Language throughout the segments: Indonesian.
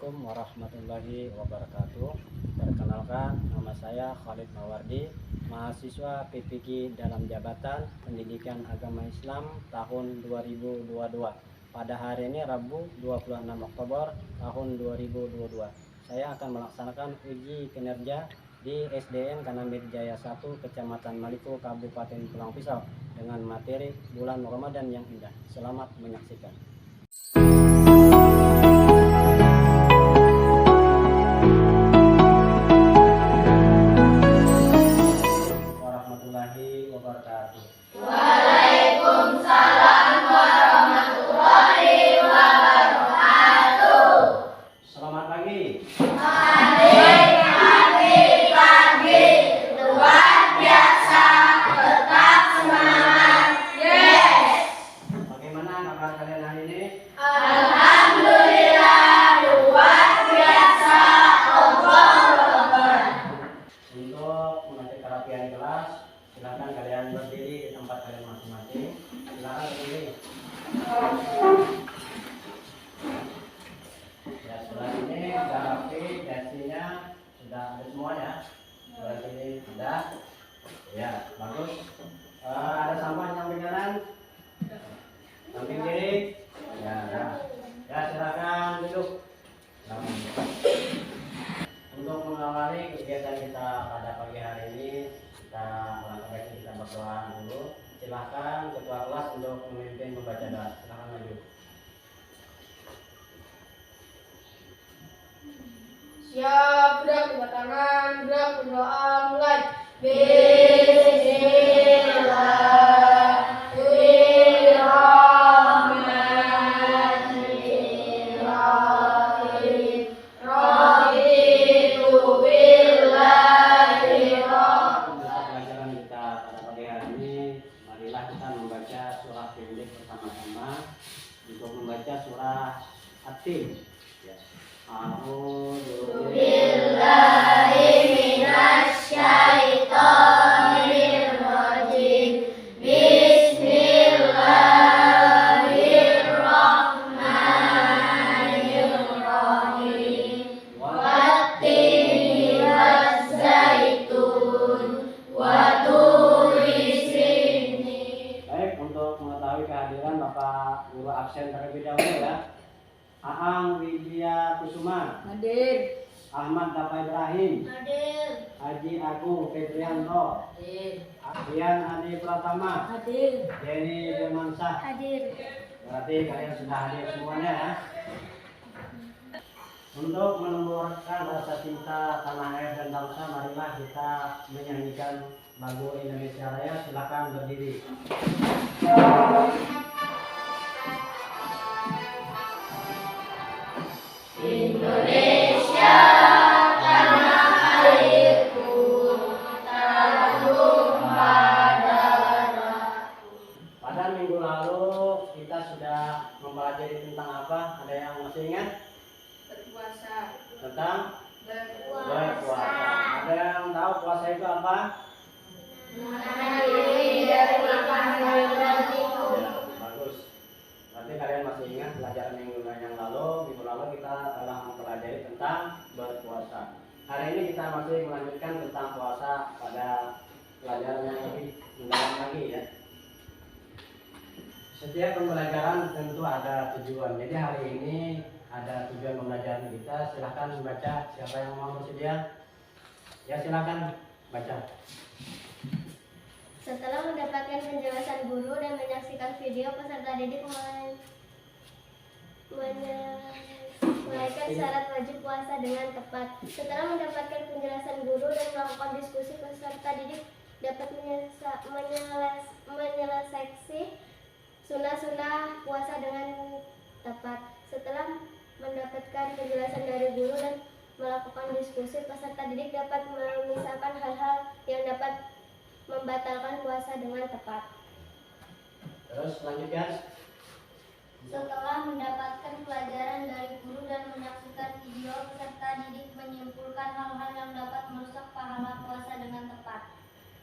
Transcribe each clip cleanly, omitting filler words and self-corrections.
Assalamualaikum warahmatullahi wabarakatuh. Perkenalkan, nama saya Khalid Mawardi, mahasiswa PPG dalam Jabatan Pendidikan Agama Islam tahun 2022. Pada hari ini Rabu 26 Oktober tahun 2022. Saya akan melaksanakan uji kinerja di SDN Kanamir Jaya 1 Kecamatan Maliko, Kabupaten Pulang Pisau dengan materi bulan Ramadan yang indah. Selamat menyaksikan. Warahmatullahi wabarakatuh. Waalaikumsalam warahmatullahi wabarakatuh. Selamat pagi. Pagi, luar biasa, tetap semangat, yes. Bagaimana kabar kalian hari ini? Alhamdulillah, luar biasa, Allahu Akbar. Untuk mengecek kerapian kelas, silakan kalian berdiri di tempat kalian masing-masing. Silakan berdiri. Ya, sebelah sini sudah rapi, dasinya sudah ada semua ya. Sebelah sini sudah. Ya, bagus. Ada sampah yang samping kanan, samping kiri. Ya, ya. Ya, silakan duduk. Untuk mengawali kegiatan kita pada pagi hari ini, kita berdoa dulu. Silakan ketua kelas untuk memimpin membaca doa. Silakan maju. Siap, gerak dua tangan, gerak berdoa, mulai. Bismillahirrahmanirrahim. Raditu billahi rabb. Untuk pelajaran kita pada pagi hari ini, marilah kita membaca surah pendek bersama-sama. Untuk membaca surah At-Tin. Ya. A'udzu Billahi minasyaitonir rajim. Bismillahirrahmanirrahim. Wattini wazzaitun wa turi sinin. Baik, untuk mengetahui kehadiran Bapak Guru absen terlebih dahulu ya. Aang Widya Kusuma, Hadir. Ahmad Dafa Ibrahim, Hadir. Haji Agung Febrianto, Hadir. Afian Adi Pratama, Hadir. Denny Firmansah. Hadir. Berarti kalian sudah hadir semuanya ya. Untuk menumbuhkan rasa cinta tanah air dan bangsa, marilah kita menyanyikan lagu Indonesia Raya. Silakan berdiri. Indonesia tanah airku, tertumpah darahku. Pada minggu lalu kita sudah mempelajari tentang apa? Ada yang masih ingat? Berpuasa. Tentang Berpuasa. berpuasa. Ada yang tahu puasa itu apa? Menahan diri dari makanan tertentu. Ya, bagus. Nanti kalian masih ingat pelajaran minggu yang lalu. Minggu lalu kita telah mempelajari tentang berpuasa. Hari ini kita masih melanjutkan tentang puasa pada pelajaran yang lebih mendalam lagi ya. Setiap pembelajaran tentu ada tujuan. Jadi hari ini ada tujuan pembelajaran kita. Silahkan membaca. Siapa yang mau bersedia? Ya, silahkan baca. Setelah mendapatkan penjelasan guru dan menyaksikan video, peserta didik menunaikan syarat wajib puasa dengan tepat. Setelah mendapatkan penjelasan guru dan melakukan diskusi, peserta didik dapat menyelesaikan sunnah-sunnah puasa dengan tepat. Setelah mendapatkan penjelasan dari guru dan melakukan diskusi, peserta didik dapat memisahkan hal-hal yang dapat membatalkan puasa dengan tepat. Terus lanjutkan. Setelah mendapatkan pelajaran dari guru dan menyaksikan video, peserta didik menyimpulkan hal-hal yang dapat merusak pahala puasa dengan tepat.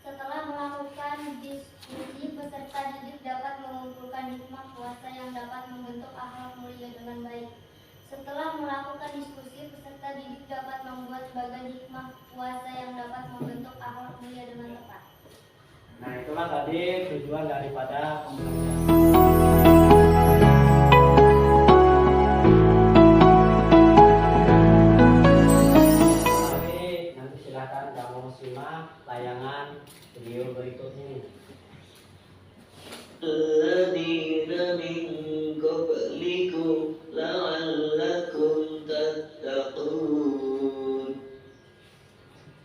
Setelah melakukan diskusi, peserta didik dapat mengumpulkan hikmah puasa yang dapat membentuk akhlak mulia dengan baik. Setelah melakukan diskusi, Nah, itulah tadi tujuan daripada pembelajaran. Nanti silakan kamu simak tayangan video berikut ini. Alladzina min qablikum la'allakum tattaqun.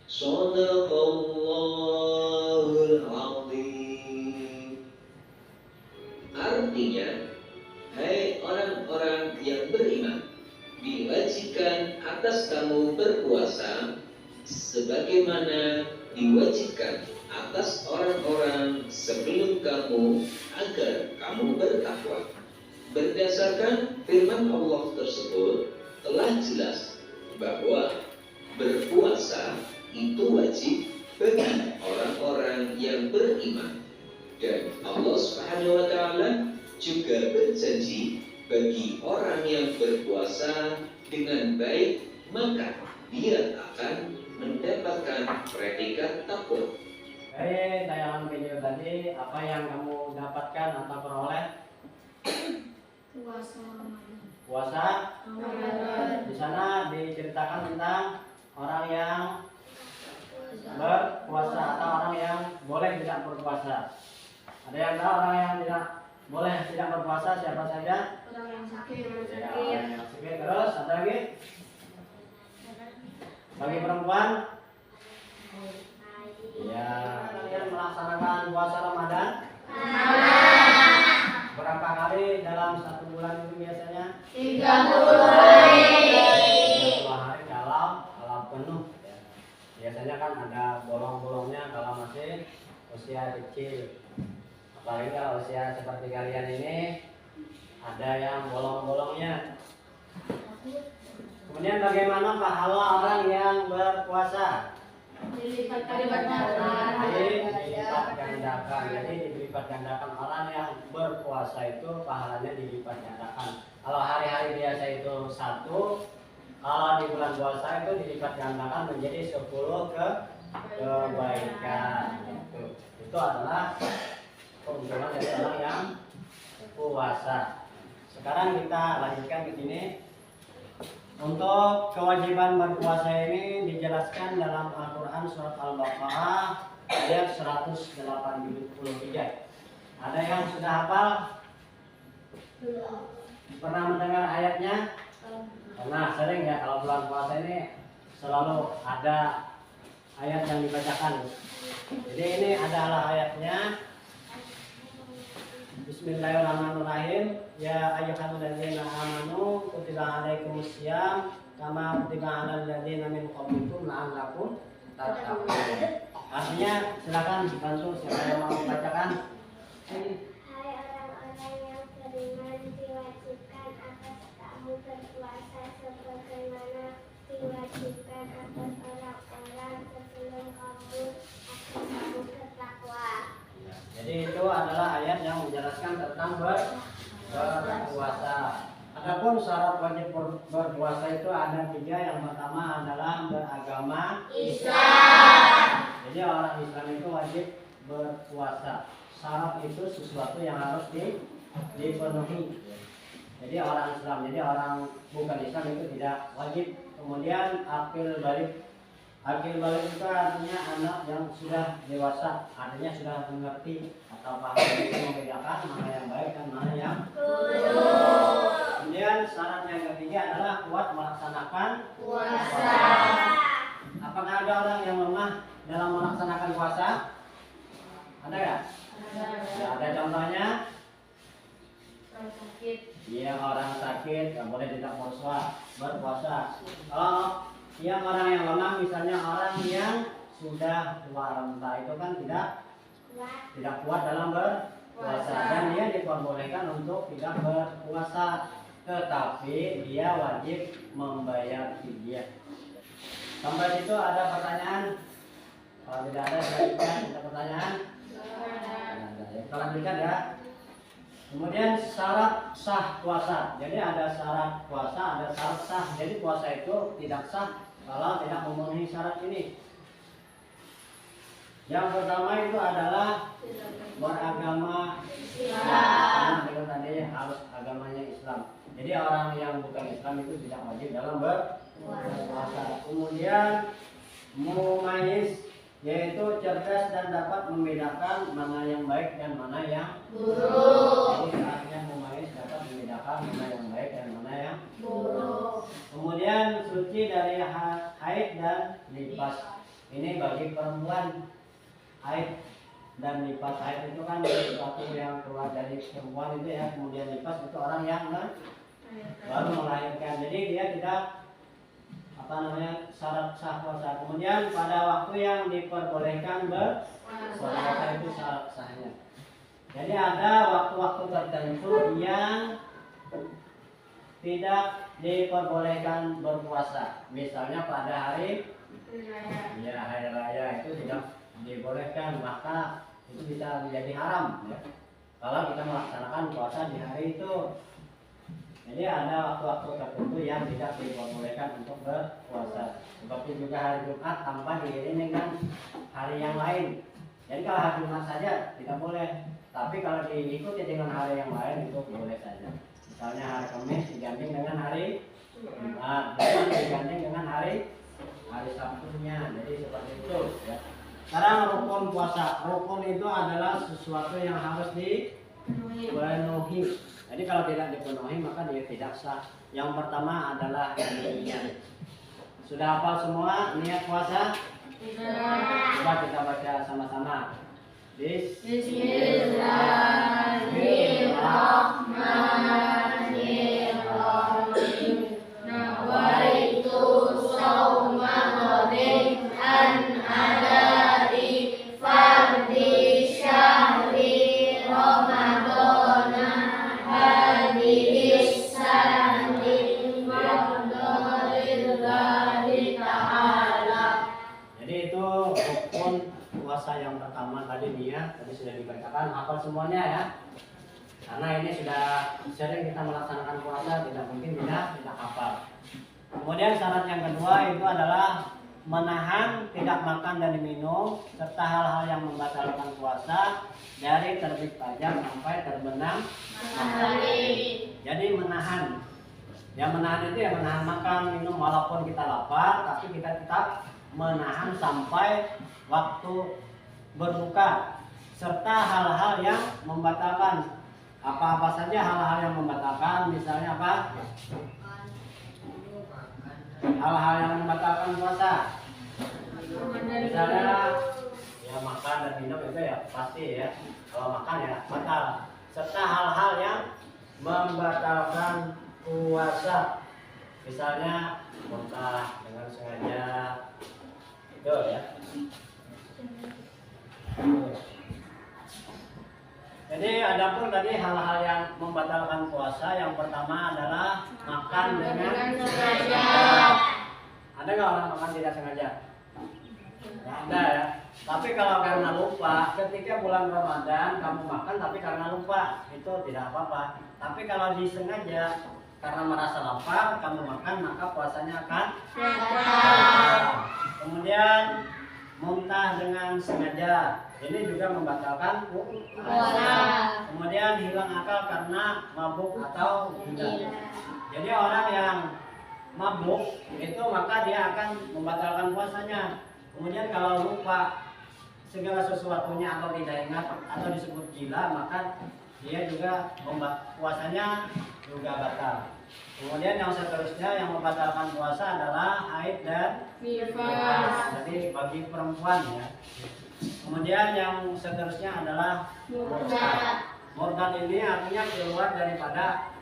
Shadaqallahul azim. Artinya, hai orang-orang yang beriman, diwajibkan atas kamu berpuasa sebagaimana diwajibkan atas orang-orang sebelum kamu agar kamu bertakwa. Berdasarkan firman Allah tersebut telah jelas bahwa berpuasa itu wajib bagi orang-orang yang beriman, dan Allah Subhanahu wa taala juga berjanji bagi orang yang berpuasa dengan baik maka dia akan mendapatkan predikat takwa. Tayangan video tadi apa yang kamu dapatkan atau peroleh? Puasa. Di sana diceritakan tentang orang yang berpuasa atau orang yang boleh tidak berpuasa. Ada yang tahu orang yang tidak boleh tidak berpuasa siapa saja? Orang yang sakit. Ya, orang yang sakit. Terus ada lagi? Bagi perempuan? Ya, kalian melaksanakan puasa Ramadan? Berapa kali dalam satu bulan itu biasanya? 30 hari. 30 hari kalau penuh. Ya. Biasanya kan ada bolong-bolongnya kalau masih usia kecil. Apalagi kalau usia seperti kalian ini ada yang bolong-bolongnya. Kemudian bagaimana pahala orang yang berpuasa? Dilipat gandakan. Jadi dilipat gandakan, orang yang berpuasa itu pahalanya dilipat gandakan. Kalau hari-hari biasa itu 1, kalau di bulan puasa itu dilipat gandakan menjadi 10 kebaikan. Itu adalah keuntungan dari orang yang puasa. Sekarang kita lanjutkan ke sini. Untuk kewajiban berpuasa ini dijelaskan dalam Al-Quran surat Al-Baqarah ayat 183. Ada yang sudah hafal? Pernah mendengar ayatnya? Pernah, sering ya kalau bulan puasa ini selalu ada ayat yang dibacakan. Jadi ini adalah ayatnya. Bismillahirrahmanirrahim. Ya ayyuhalladzina amanu kutiba alaikumusiyam kama kutiba alal ladzina min qablikum la'allakum tattaqun. Artinya silakan dibantu siapa yang mau membacakan. Hai orang-orang yang beriman, diwajibkan atas kamu berpuasa sebagaimana diwajibkan atas orang-orang sebelum kamu agar kamu bertakwa. Jadi itu adalah ayat yang menjelaskan tentang berpuasa. Adapun syarat wajib berpuasa itu ada 3. Yang pertama adalah beragama Islam. Jadi orang Islam itu wajib berpuasa. Syarat itu sesuatu yang harus dipenuhi. Jadi orang Islam, jadi orang bukan Islam itu tidak wajib. Kemudian akil balik itu artinya anak yang sudah dewasa, artinya sudah mengerti atau paham itu membedakan mana yang baik dan mana yang buruk. Kemudian syarat yang ketiga adalah kuat melaksanakan puasa. Apakah ada orang yang lemah dalam melaksanakan puasa? Ada ya? Ya, ada contohnya? Orang sakit. Iya, orang sakit nggak boleh tidak berpuasa. Kalau yang orang yang lemah, misalnya orang yang sudah tua renta, itu kan tidak kuat dalam berpuasa, dan dia diperbolehkan untuk tidak berpuasa, tetapi dia wajib membayar fidyah. Sampai situ ada pertanyaan? Kalau tidak ada, ada pertanyaan? Kita lanjutkan ya. Kemudian syarat sah puasa. Jadi ada syarat puasa, ada syarat sah. Jadi puasa itu tidak sah kalau tidak memenuhi syarat ini. Yang pertama itu adalah beragama Islam. Karena itu tadi harus agamanya Islam. Jadi orang yang bukan Islam itu tidak wajib dalam berpuasa. Kemudian mumayyiz, yaitu cerdas dan dapat membedakan mana yang baik dan mana yang buruk. Jadi artinya mumayyiz dapat membedakan mana yang baik dan mana yang buruk. Kemudian suci dari haid dan nifas. Ini bagi perempuan, haid dan nifas. Haid itu kan sesuatu yang keluar dari perempuan itu ya. Kemudian nifas itu orang yang baru melahirkan. Jadi dia tidak syarat sah puasa. Kemudian pada waktu yang diperbolehkan berpuasa itu syarat sahnya. Jadi ada waktu-waktu tertentu yang tidak diperbolehkan berpuasa. Misalnya pada hari hari raya itu tidak dibolehkan, maka itu bisa menjadi haram ya. Kalau kita melaksanakan puasa di hari itu. Jadi ada waktu-waktu tertentu yang tidak diperbolehkan untuk berpuasa. Seperti juga hari Jumat tanpa diiringi dengan hari yang lain. Jadi kalau hari Jumat saja tidak boleh. Tapi kalau diikuti dengan hari yang lain itu boleh saja. Misalnya hari Kamis digandeng dengan hari Jumat, digandeng dengan hari Sabtunya. Jadi seperti itu ya. Sekarang rukun puasa. Rukun itu adalah sesuatu yang harus dipenuhi. Jadi kalau tidak dipenuhi maka dia tidak sah. Yang pertama adalah niat. Sudah hafal semua niat puasa? Coba kita baca sama-sama. Bismillahirrahmanirrahim. Nawaitu shauma ghadin an adai fardhi syahri Ramadana hadis sanadin maqdarillahi ta'ala. Jadi itu rukun puasa yang pertama tadi niat, tadi sudah dibacakan, hafal semuanya ya. Karena ini sudah sering kita melaksanakan puasa, tidak mungkin tidak hafal. Kemudian syarat yang kedua itu adalah menahan tidak makan dan minum serta hal-hal yang membatalkan puasa dari terbit fajar sampai terbenam matahari. Jadi menahan. Yang menahan itu ya menahan makan minum walaupun kita lapar, tapi kita tetap menahan sampai waktu berbuka serta hal-hal yang membatalkan. Apa-apa saja hal-hal yang membatalkan, misalnya apa? Hal-hal yang membatalkan puasa. Misalnya ya makan dan minum itu ya pasti ya. Kalau makan ya batal. Serta hal-hal yang membatalkan puasa. Misalnya muntah dengan sengaja. Itu ya. Jadi adapun tadi hal-hal yang membatalkan puasa, yang pertama adalah makan dengan sengaja. Ada nggak orang makan tidak sengaja? Nggak ada ya. Tapi kalau karena lupa, ketika bulan Ramadan kamu makan tapi karena lupa, itu tidak apa-apa. Tapi kalau disengaja karena merasa lapar kamu makan, maka puasanya akan batal. Kemudian muntah dengan sengaja. Ini juga membatalkan puasa. Kemudian hilang akal karena mabuk atau gila. Jadi orang yang mabuk itu maka dia akan membatalkan puasanya. Kemudian kalau lupa segala sesuatunya atau tidak ingat atau disebut gila, maka dia juga puasanya juga batal. Kemudian yang seterusnya yang membatalkan puasa adalah haid dan nifas. Jadi bagi perempuan ya. Kemudian yang seterusnya adalah murtad. Murtad ini artinya keluar daripada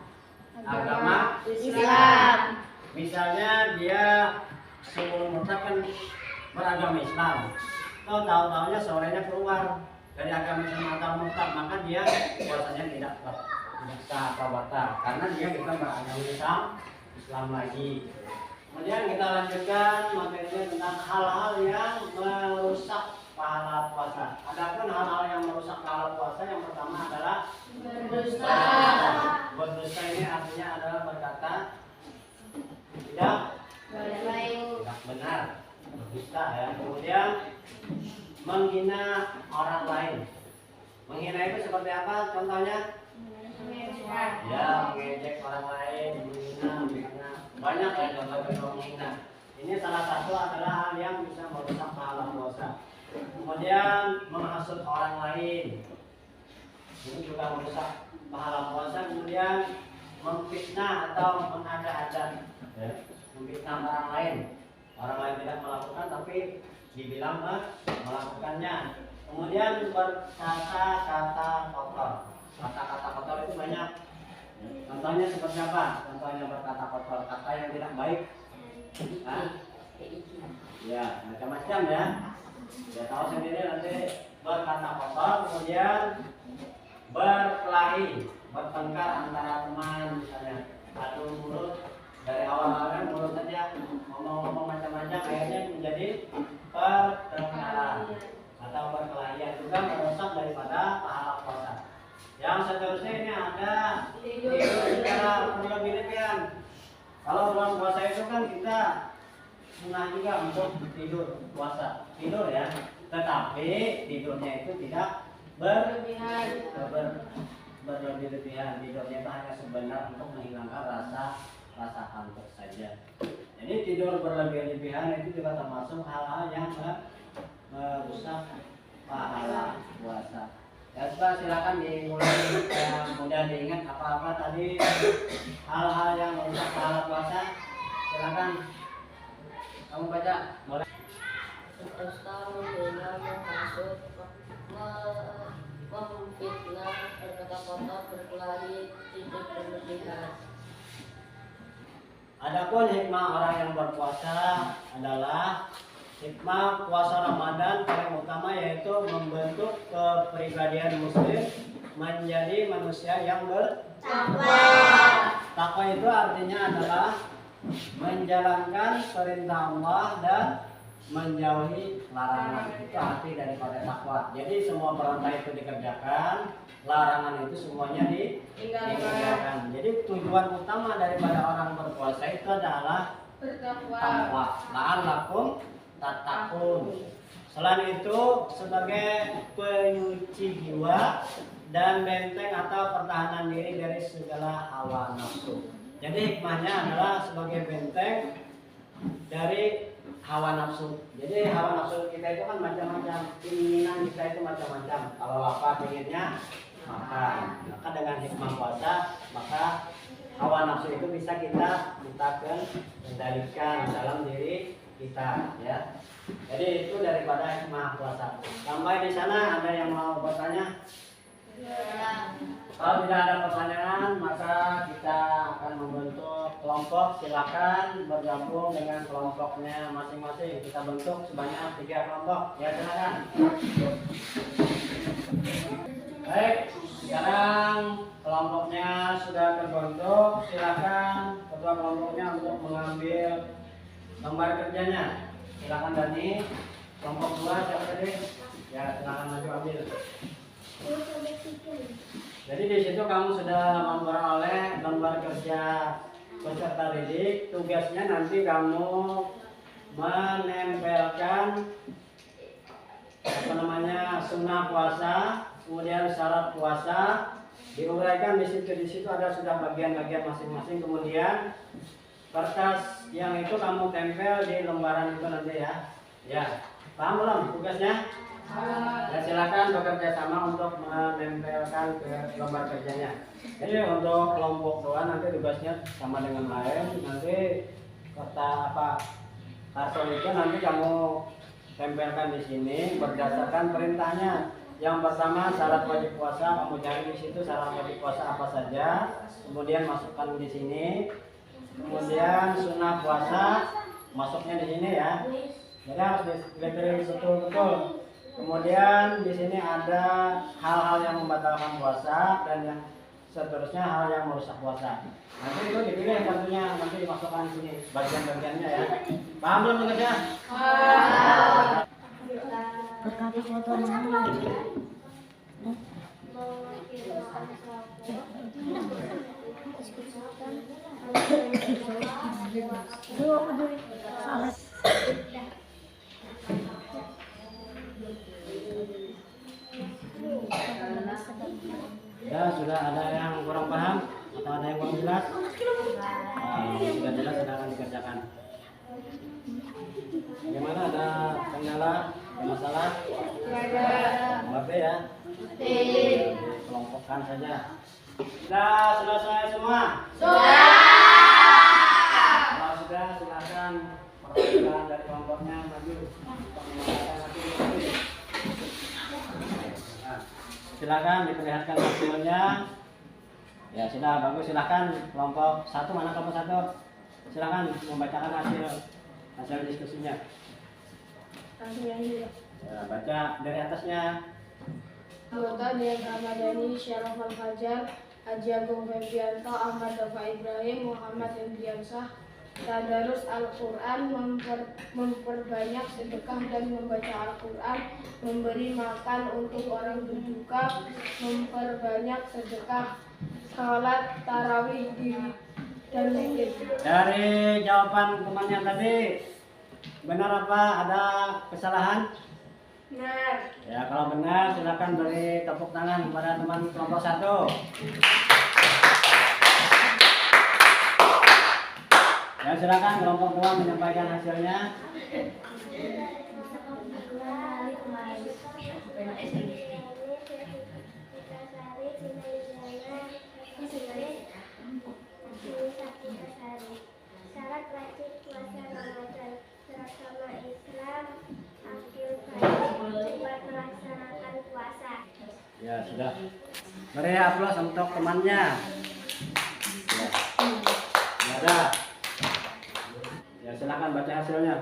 agama Islam. Misalnya dia sebelum murtad kan beragama Islam. Tahu-tahunya sorenya keluar dari agama Islam atau murtad, maka dia puasanya tidak sah atau batal karena dia bukan beragama Islam lagi. Kemudian kita lanjutkan materinya tentang hal-hal yang merusak pahala puasa. Adapun hal-hal yang merusak pahala puasa, yang pertama adalah berdusta. Berdusta ini artinya adalah berkata tidak benar, berdusta ya. Kemudian menghina orang lain. Menghina itu seperti apa contohnya? Ya, mengejek orang lain, menghina. Banyak ya contoh-contoh menghina. Ini salah satu adalah hal yang bisa merusak pahala puasa. Kemudian menghasut orang lain, ini juga merusak pahala puasa. Kemudian memfitnah atau mengada-ada, ya, memfitnah orang lain tidak melakukan tapi dibilang melakukannya. Kemudian berkata-kata kotor. Kata-kata kotor itu banyak. Contohnya seperti apa? Contohnya berkata kotor, kata yang tidak baik. Ya, macam-macam ya. Ya tahu sendiri nanti berkata kotor, kemudian berkelahi, bertengkar antara teman misalnya. Adu mulut, dari awal-awalnya mulut saja ngomong-ngomong macam-macam, akhirnya menjadi pertengkaran atau perkelahian, juga merusak daripada pahala puasa. Yang seterusnya ini ada tidur secara berlebih-lebihan. Kalau bulan puasa itu kan kita sunnah juga untuk tidur puasa, tidur ya. Tetapi tidurnya itu tidak berlebih-lebihan. Tidurnya itu hanya sebentar untuk menghilangkan rasa kantuk saja. Jadi tidur berlebih-lebihan itu juga termasuk hal-hal yang merusak pahala puasa. Ya coba silakan dimulai, mudah diingat apa-apa tadi hal-hal yang merusak pahala puasa. Silakan kamu baca. Mulai. Dusta, menghina, menghasut, memfitnah, berkata kotor, berkelahi, tidak berlebihan. Adapun hikmah orang yang berpuasa adalah hikmah puasa Ramadan paling utama yaitu membentuk kepribadian muslim menjadi manusia yang bertakwa. Takwa itu artinya adalah menjalankan perintah Allah dan menjauhi larangan. Itu arti daripada takwa. Jadi semua perintah itu dikerjakan, larangan itu semuanya ditinggalkan. Jadi tujuan utama daripada orang berpuasa itu adalah takwa. La'allakum tattaqun. Selain itu sebagai penyuci jiwa dan benteng atau pertahanan diri dari segala hawa nafsu. Jadi hikmahnya adalah sebagai benteng dari hawa nafsu. Jadi hawa nafsu kita itu kan macam-macam, keinginan kita itu macam-macam. Kalau lapar pengennya makan, maka dengan hikmah puasa maka hawa nafsu itu bisa kita kendalikan dalam diri kita, ya. Jadi itu daripada hikmah puasa. Sampai di sana ada yang mau bertanya? Kalau tidak ada pertanyaan, maka kita akan membentuk kelompok. Silakan bergabung dengan kelompoknya masing-masing. Kita bentuk sebanyak 3 kelompok. Ya, silakan. Baik, sekarang kelompoknya sudah terbentuk. Silakan ketua kelompoknya untuk mengambil lembar kerjanya. Silakan Dani. Kelompok 2 siapa tadi? Ya, silakan maju ambil. Jadi di situ kamu sudah memperoleh lembar kerja peserta didik. Tugasnya nanti kamu menempelkan sunnah puasa, kemudian syarat puasa, diuraikan di situ. Di situ ada sudah bagian-bagian masing-masing. Kemudian kertas yang itu kamu tempel di lembaran itu nanti ya. Ya, paham belum tugasnya? Ya, silakan bekerja sama untuk menempelkan ke lembar kerjanya. Jadi untuk kelompok 2 nanti tugasnya sama dengan lain. Nanti kartu itu nanti kamu tempelkan di sini berdasarkan perintahnya. Yang pertama syarat wajib puasa, kamu cari di situ syarat wajib puasa apa saja. Kemudian masukkan di sini. Kemudian sunnah puasa masuknya di sini ya. Jadi harus dipilih betul-betul. Kemudian di sini ada hal-hal yang membatalkan puasa dan yang seterusnya hal yang merusak puasa. Nanti itu dipilih tentunya, nanti dimasukkan di sini bagian-bagiannya ya. Paham belum bekerja? Paham. Berkata kotor salah. Ya, sudah ada yang kurang paham atau ada yang kurang jelas? Sudah jelas, silakan dikerjakan. Bagaimana, ada kendala, ada masalah? Oke ya. Kelompokkan saja. Sudah selesai semua? Kalau sudah, silakan perwakilan dari kelompoknya maju. Nah, silakan diperlihatkan hasilnya. Ya sudah, bagus. Silakan kelompok satu, mana kelompok satu? Silakan membacakan hasil diskusinya. Ya, baca dari atasnya. Anggota Dewan Ramadhani, Syaraf Al-Fajar, Haji Agung Febrianto, Ahmad Dafa Ibrahim, Muhammad Indriansah, tadarus Al-Quran, memperbanyak sedekah dan membaca Al-Quran, memberi makan untuk orang berbuka, memperbanyak sedekah, salat tarawih diri dan witir. Dari jawaban temannya tadi, benar apa ada kesalahan? Benar. Ya, kalau benar silakan beri tepuk tangan kepada teman kelompok satu. Ya, silakan kelompok dua menyampaikan hasilnya. Syarat wajib puasa Ramadan bersama Islam, akil baik buat melaksanakan puasa. Ya, sudah. Beri aplaus untuk temannya. Ya. Ada. Ya, silakan baca hasilnya.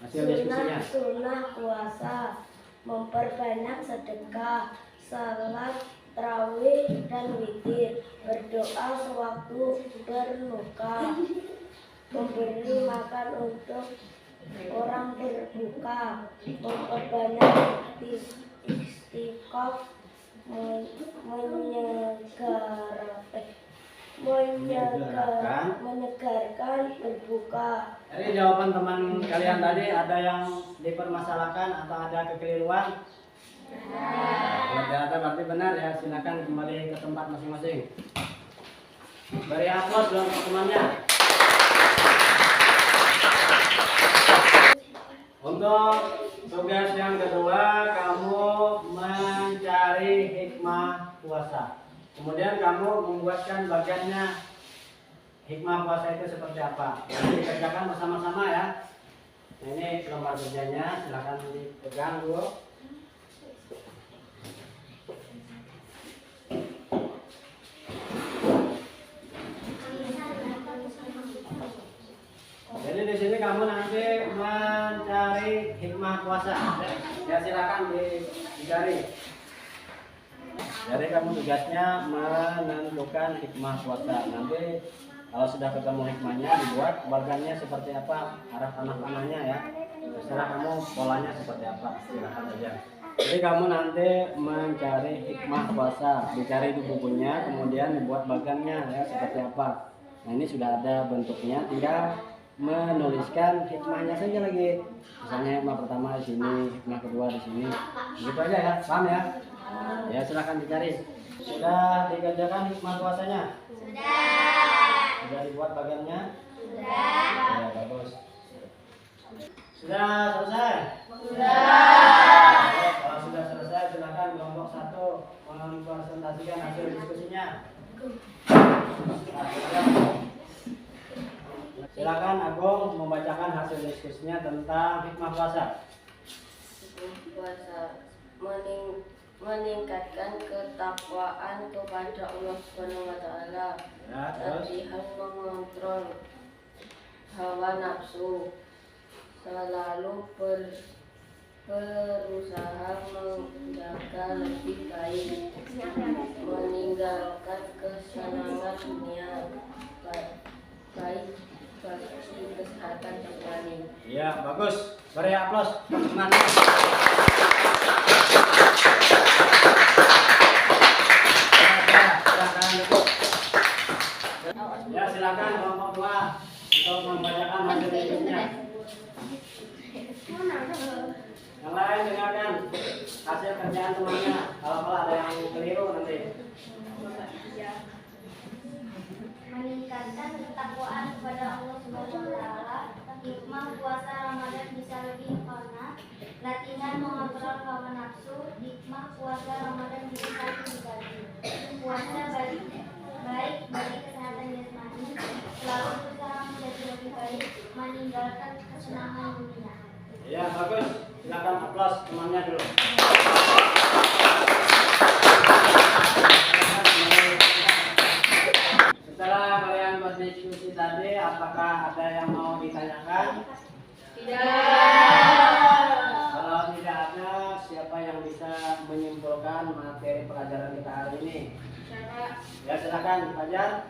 Hasil diskusinya. Sunnah puasa, memperbanyak sedekah, salat tarawih dan witir, berdoa sewaktu berbuka, memberi makan untuk orang berbuka, memperbanyak istiqomah, menyegarkan berbuka. Dari jawaban teman kalian tadi, ada yang dipermasalahkan atau ada kekeliruan? Kalau tidak ada berarti benar ya. Silakan kembali ke tempat masing-masing. Beri aplaus dong untuk temannya. Untuk tugas yang kedua, kamu mencari hikmah puasa. Kemudian kamu membuatkan bagiannya hikmah puasa itu seperti apa. Nanti dikerjakan bersama-sama ya. Nah, ini lembar kerjanya, silakan dipegang dulu. Jadi di sini kamu nanti mencari hikmah puasa. Ya, silakan dicari. Jadi kamu tugasnya menentukan hikmah puasa. Nanti kalau sudah ketemu hikmahnya, dibuat bagannya seperti apa, arah tanah-tanahnya ya. Terserah kamu polanya seperti apa, silakan aja. Jadi kamu nanti mencari hikmah puasa, dicari di bukunya, kemudian dibuat bagannya ya seperti apa. Nah, ini sudah ada bentuknya, tinggal menuliskan hikmahnya saja lagi. Misalnya hikmah pertama di sini, hikmah kedua di sini. Gitu aja ya, paham ya? Ya, silakan dicari. Sudah dikerjakan hikmah puasanya? Sudah dibuat bagannya? Sudah. Ya, bagus. Sudah selesai? Sudah. Kalau sudah selesai, silakan kelompok satu mempresentasikan hasil diskusinya. Silakan Agung membacakan hasil diskusinya tentang hikmah puasa. Puasa meningkatkan ketakwaan kepada Allah Subhanahu wa taala. Ya, terus Latihan mengontrol hawa nafsu, selalu berusaha menjaga lebih baik, meninggalkan kesenangan dunia, baik bagi kesehatan jasmani. iya, bagus. Beri aplaus teman. Ya, silakan kelompok dua untuk membacakan hasil diskusinya. Yang lain dengarkan hasil kerjaan temannya. Kalau ada yang keliru nanti. Meningkatkan ketakwaan kepada Allah Subhanahu wa taala, hikmah puasa Ramadan bisa lebih karena latihan mengontrol hawa nafsu, hikmah puasa Ramadan bisa saling dibagi. Puasa baik bagi kesehatan jasmani, selalu berusaha menjadi lebih baik, meninggalkan kesenangan dunia. Ya, bagus. Silakan aplaus temannya dulu. Setelah kalian berdiskusi tadi, apakah ada yang mau ditanyakan? Kalau tidak ada, siapa yang bisa menyimpulkan materi pelajaran kita hari ini? Ya, silakan, Fajar.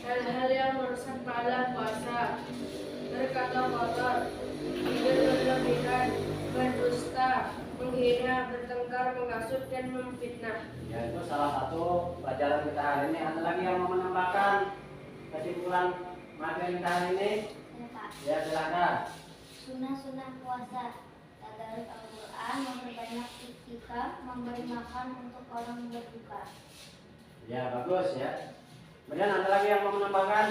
Hal-hal yang merusak pahala puasa, berkata kotor, tidur berlebihan, berdusta, menghina, bertengkar, menghasut, dan memfitnah. Ya, itu salah satu pelajaran kita hari ini. Ada lagi yang mau menambahkan kesimpulan materi kita hari ini? Ya, Pak. Ya, silakan. Sunnah-sunnah puasa, tadarus Al-Quran, memperbanyak iktikaf, memberi makan untuk orang berbuka. Ya, bagus ya. Kemudian ada lagi yang mau menambahkan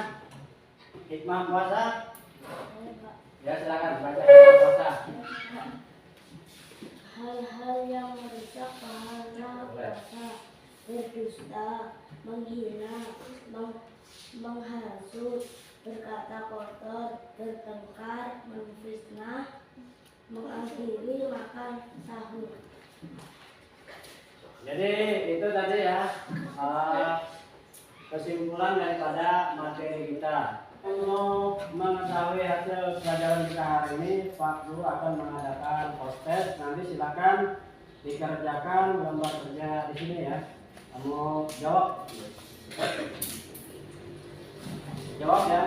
hikmah puasa? Ya, Pak. Ya, silakan baca hikmah puasa. Hal-hal yang merusak pahala puasa, berdusta, menghina, menghasut, berkata kotor, bertengkar, memfitnah, mengakhiri makan sahur. Jadi itu tadi ya kesimpulan daripada materi kita. Untuk mengetahui hasil pelajaran kita hari ini, Pak Guru akan mengadakan post-test. Nanti silakan dikerjakan gambar kerja di sini ya. Kamu jawab. Jawab ya.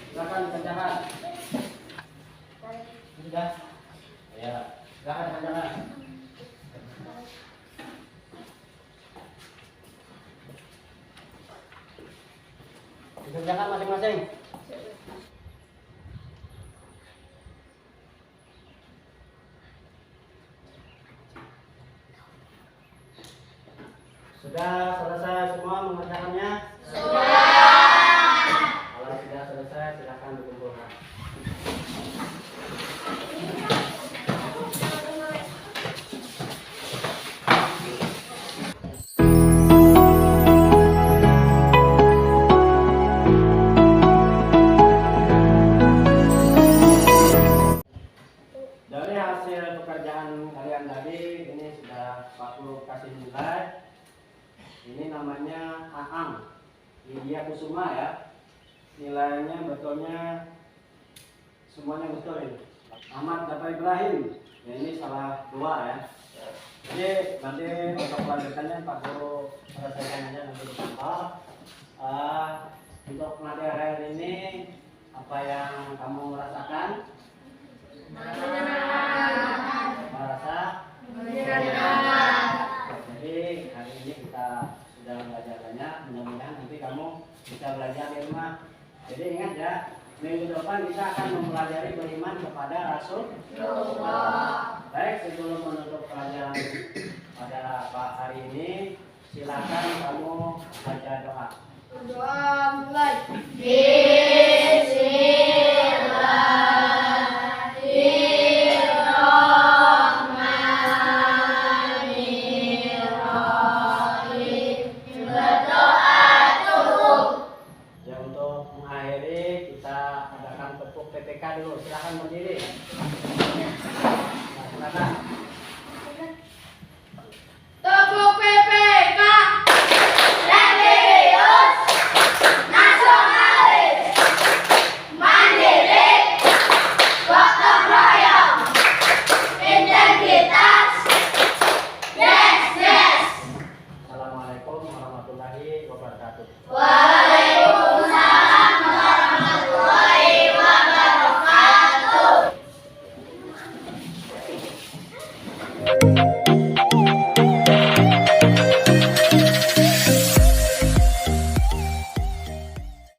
Silakan dikerjakan. Sudah? Ya, silakan dikerjakan. Dikerjakan masing-masing. Sudah selesai semua mengerjakannya? Sudah. Kalau sudah selesai, silakan dikumpulkan. Dari hasil pekerjaan kalian tadi, ini sudah Pak Guru kasih nilai. Ini namanya Aang Widya Kusuma ya. Nilainya betulnya semuanya betul ini. Ahmad Dafa Ibrahim. Ya, ini salah 2 ya. Jadi nanti untuk kelanjutannya Pak Guru selesaikan aja nanti di kantor. Untuk materi hari ini apa yang kamu rasakan? Merasa? Jadi hari ini kita sudah belajar banyak, mudah-mudahan nanti kamu bisa belajar di rumah. Jadi ingat ya, minggu depan kita akan mempelajari beriman kepada Rasulullah. Baik, sebelum menutup pelajaran pada hari ini, silakan kamu baca doa. Doa mulai. Ya, untuk mengakhiri kita adakan tepuk PPK dulu. Silakan berdiri. Nah, silakan. Tepuk PPK. Religius, nasionalis, mandiri, gotong royong, integritas, yes. Assalamualaikum warahmatullahi wabarakatuh. Waalaikumsalam warahmatullahi wabarakatuh.